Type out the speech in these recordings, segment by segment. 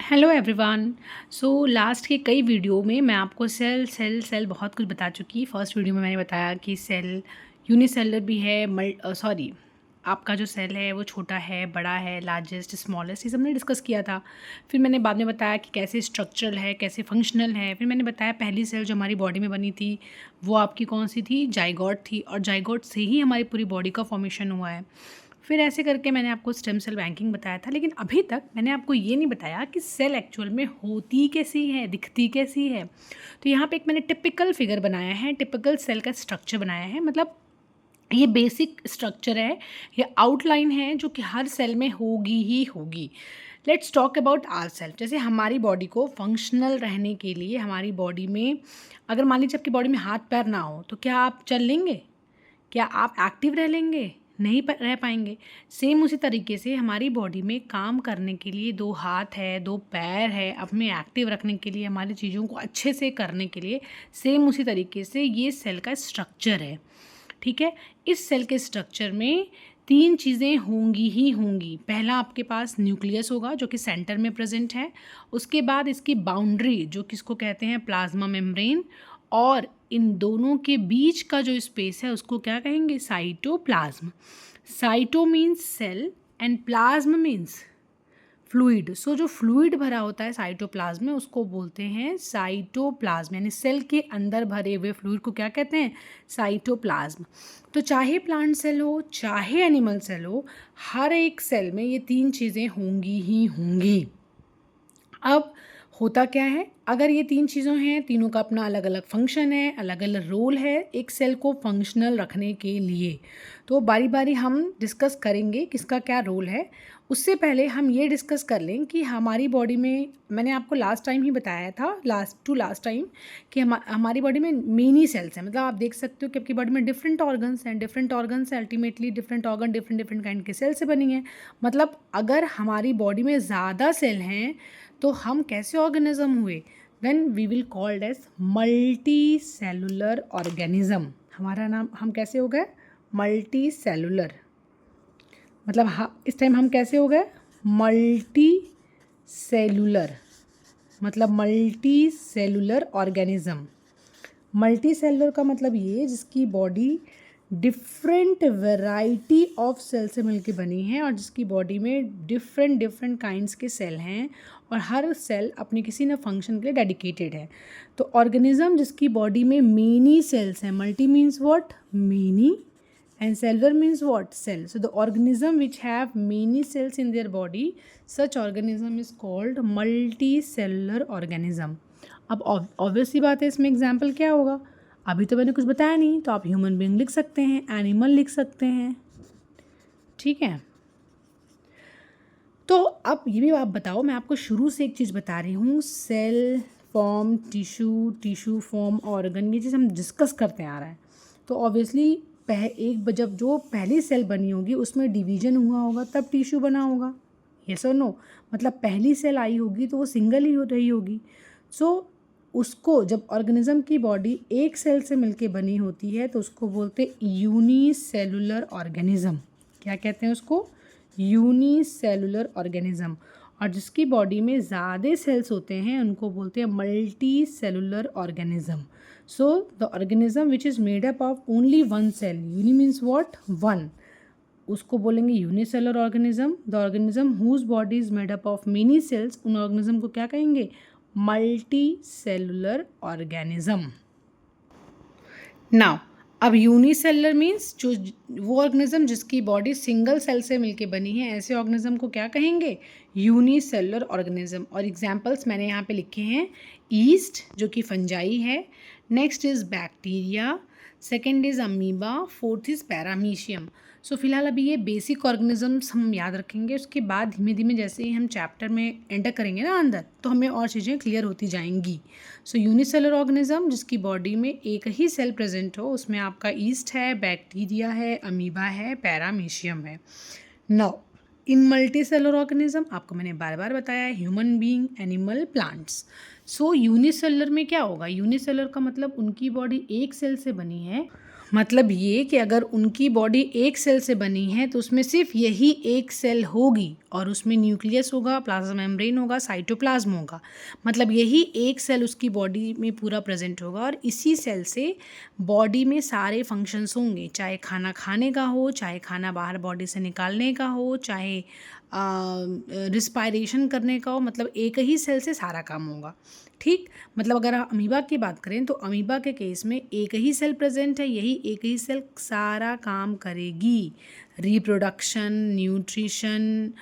Hello everyone. So last के कई video में मैं आपको सेल सेल सेल बहुत कुछ बता चुकी। फर्स्ट वीडियो में मैंने बताया कि सेल यूनिसेलुलर भी है, आपका जो सेल है वो छोटा है, बड़ा है, लार्जेस्ट, स्मॉलेस्ट, ये सब हमने डिस्कस किया था। फिर मैंने बाद में बताया कि कैसे स्ट्रक्चरल है, कैसे फंक्शनल है। फिर मैंने बताया पहली सेल जो हमारी बॉडी में बनी थी वो आपकी कौन सी थी, जाइगोट थी, और जाइगोट से ही हमारी पूरी बॉडी का फॉर्मेशन हुआ है। फिर ऐसे करके मैंने आपको स्टेम सेल बैंकिंग बताया था। लेकिन अभी तक मैंने आपको ये नहीं बताया कि सेल एक्चुअल में होती कैसी है, दिखती कैसी है। तो यहाँ पे एक मैंने टिपिकल फिगर बनाया है, टिपिकल सेल का स्ट्रक्चर बनाया है। मतलब ये बेसिक स्ट्रक्चर है, ये आउटलाइन है जो कि हर सेल में होगी ही होगी। Let's talk about our self. जैसे हमारी बॉडी को फंक्शनल रहने के लिए, हमारी बॉडी में अगर मान लीजिए आपकी बॉडी में हाथ पैर ना हो तो क्या आप चल लेंगे? क्या आप एक्टिव रह लेंगे? नहीं रह पाएंगे। सेम उसी तरीके से हमारी बॉडी में काम करने के लिए दो हाथ है, दो पैर है, अपने एक्टिव रखने के लिए, हमारी चीज़ों को अच्छे से करने के लिए, सेम उसी तरीके से ये सेल का स्ट्रक्चर है। ठीक है, इस सेल के स्ट्रक्चर में तीन चीज़ें होंगी ही होंगी। पहला आपके पास न्यूक्लियस होगा जो कि सेंटर में प्रेजेंट है। उसके बाद इसकी बाउंड्री जो किसको कहते हैं, प्लाज्मा मेम्ब्रेन, और इन दोनों के बीच का जो स्पेस है उसको क्या कहेंगे, cytoplasm. Cyto means cell and plasm means fluid. So जो फ्लूइड भरा होता है साइटोप्लाज्म में उसको बोलते हैं साइटोप्लाज्म, यानी सेल के अंदर भरे हुए फ्लूइड को क्या कहते हैं, साइटोप्लाज्म। तो चाहे प्लांट सेल हो चाहे एनिमल सेल हो, हर एक सेल में ये तीन चीज़ें होंगी ही होंगी। अब होता क्या है, अगर ये तीन चीज़ों हैं, तीनों का अपना अलग अलग फंक्शन है, अलग अलग रोल है एक सेल को फंक्शनल रखने के लिए, तो बारी बारी हम डिस्कस करेंगे किसका क्या रोल है। उससे पहले हम ये डिस्कस कर लें कि हमारी बॉडी में, मैंने आपको लास्ट टाइम ही बताया था, लास्ट टाइम, कि हमारी बॉडी में मेनी सेल्स हैं। मतलब आप देख सकते हो कि आपकी बॉडी में डिफरेंट ऑर्गन्स हैं, different organs ultimately different organ different different kind के सेल से बनी है। मतलब अगर हमारी बॉडी में ज़्यादा सेल हैं तो हम कैसे ऑर्गेनिज्म हुए, then we will called as multi cellular organism. हमारा नाम, हम कैसे हो गए, मल्टी सेलुलर। मतलब इस टाइम हम कैसे हो गए, मल्टी सेलुलर, मतलब multi cellular organism. Multi cellular का मतलब ये जिसकी body different variety of cell से मिलके बनी है, और जिसकी बॉडी में डिफरेंट डिफरेंट काइंड्स के सेल हैं, और हर सेल अपने किसी न फंक्शन के लिए डेडिकेटेड है। तो ऑर्गेनिज्म जिसकी बॉडी में मेनी सेल्स हैं, multi means what, many, and cellular means what, cell. So the organism which have many cells in their body, such organism is called multicellular organism. अब obvious सी बात है, इसमें example क्या होगा, अभी तो मैंने कुछ बताया नहीं, तो आप ह्यूमन बीइंग लिख सकते हैं, एनिमल लिख सकते हैं। ठीक है, तो अब ये भी आप बताओ, मैं आपको शुरू से एक चीज़ बता रही हूँ, cell form tissue, tissue form organ, ये चीज़ हम डिस्कस करते आ रहा है। तो ऑब्वियसली जब जो पहली सेल बनी होगी उसमें डिवीजन हुआ होगा तब टिश्यू बना होगा, यस और नो। मतलब पहली सेल आई होगी तो वो सिंगल ही हो रही होगी। सो उसको, जब ऑर्गेनिज्म की बॉडी एक सेल से मिलके बनी होती है तो उसको बोलते हैं यूनिसेलुलर ऑर्गेनिज्म। क्या कहते हैं उसको, यूनिसेलुलर ऑर्गेनिज्म। और जिसकी बॉडी में ज़्यादा सेल्स होते हैं उनको बोलते हैं multi cellular organism. So the organism which is made up of only one cell, uni means what, one, उसको बोलेंगे unicellular organism. The organism whose body is made up of many cells, उन organism को क्या कहेंगे, multi cellular organism. Now अब unicellular means जो वो organism जिसकी बॉडी सिंगल सेल से मिलके बनी है, ऐसे ऑर्गेनिज्म को क्या कहेंगे, यूनिसेलुलर ऑर्गेनिज्म। और एग्जांपल्स मैंने यहाँ पे लिखे हैं, ईस्ट जो कि फंजाई है, next is bacteria, second is amoeba, fourth is paramecium. So फिलहाल अभी ये बेसिक ऑर्गेनिजम्स हम याद रखेंगे, उसके बाद धीमे धीमे जैसे ही हम चैप्टर में एंटर करेंगे ना अंदर, तो हमें और चीज़ें क्लियर होती जाएंगी। सो यूनिसेलुलर ऑर्गेनिज्म जिसकी बॉडी में एक ही सेल प्रेजेंट हो, उसमें आपका ईस्ट है, बैक्टीरिया है, अमीबा है, पैरामीशियम है। Now in multi cellular organism, आपको मैंने बार बार बताया, ह्यूमन बीइंग, एनिमल, प्लांट्स। सो यूनिसेलुलर में क्या होगा, यूनिसेलुलर का मतलब उनकी बॉडी एक सेल से बनी है मतलब ये कि अगर उनकी बॉडी एक सेल से बनी है तो उसमें सिर्फ यही एक सेल होगी और उसमें न्यूक्लियस होगा, प्लाज्मा मेम्ब्रेन होगा, साइटोप्लाज्म होगा। मतलब यही एक सेल उसकी बॉडी में पूरा प्रेजेंट होगा और इसी सेल से बॉडी में सारे फंक्शंस होंगे, चाहे खाना खाने का हो, चाहे खाना बाहर बॉडी से निकालने का हो, चाहे रिस्पायरेशन करने का हो। मतलब एक ही सेल से सारा काम होगा। ठीक, मतलब अगर आप अमीबा की बात करें तो अमीबा के केस में एक ही सेल प्रेजेंट है, यही एक ही सेल सारा काम करेगी, रिप्रोडक्शन, न्यूट्रिशन,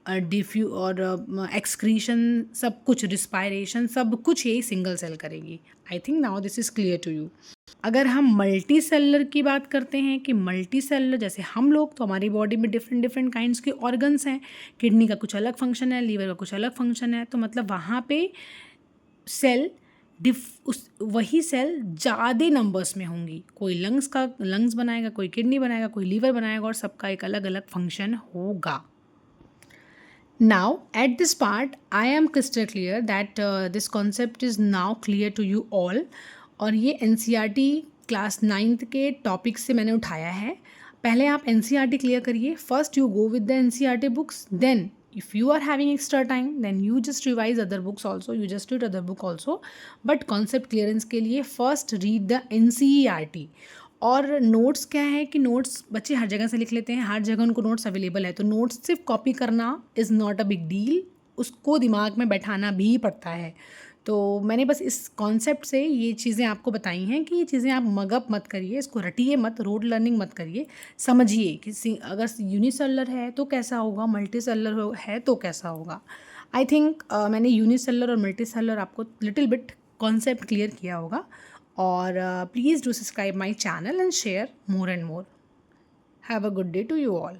डिफ्यू और एक्सक्रीशन, सब कुछ, रिस्पायरेशन, सब कुछ यही सिंगल सेल करेगी। I think now this is clear to you. अगर हम मल्टी सेलर की बात करते हैं कि मल्टी सेलर जैसे हम लोग, तो हमारी बॉडी में डिफरेंट डिफरेंट काइंड्स के ऑर्गन्स हैं। किडनी का कुछ अलग फंक्शन है, लीवर का कुछ अलग फंक्शन है। तो मतलब वहाँ पे सेल वही सेल ज़्यादा नंबर्स में होंगी। कोई लंग्स बनाएगा, कोई किडनी बनाएगा, कोई लीवर बनाएगा और सबका एक अलग अलग फंक्शन होगा। Now, at this part, I am crystal clear that this concept is now clear to you all. और ये NCERT क्लास 9th के टॉपिक से मैंने उठाया है। पहले आप NCERT क्लियर करिए। First you go with the NCERT books, then if you are having extra time then you just revise other books also, you just read other book also, but concept clearance के लिए first read the NCERT। और notes क्या है कि notes बच्चे हर जगह से लिख लेते हैं, हर जगह उनको नोट्स अवेलेबल है, तो नोट्स सिर्फ कॉपी करना is not a big deal, उसको दिमाग में बैठाना भी पड़ता है। तो मैंने बस इस कॉन्सेप्ट से ये चीज़ें आपको बताई हैं कि ये चीज़ें आप मगअप मत करिए, इसको रटिए मत, रोड लर्निंग मत करिए। समझिए कि अगर यूनिसेलुलर है तो कैसा होगा, मल्टी सेलुलर है तो कैसा होगा। आई थिंक मैंने यूनिसेलुलर और मल्टी सेलुलर आपको लिटिल बिट कॉन्सेप्ट क्लियर किया होगा। और please do subscribe my channel and share more and more. Have a good day to you all.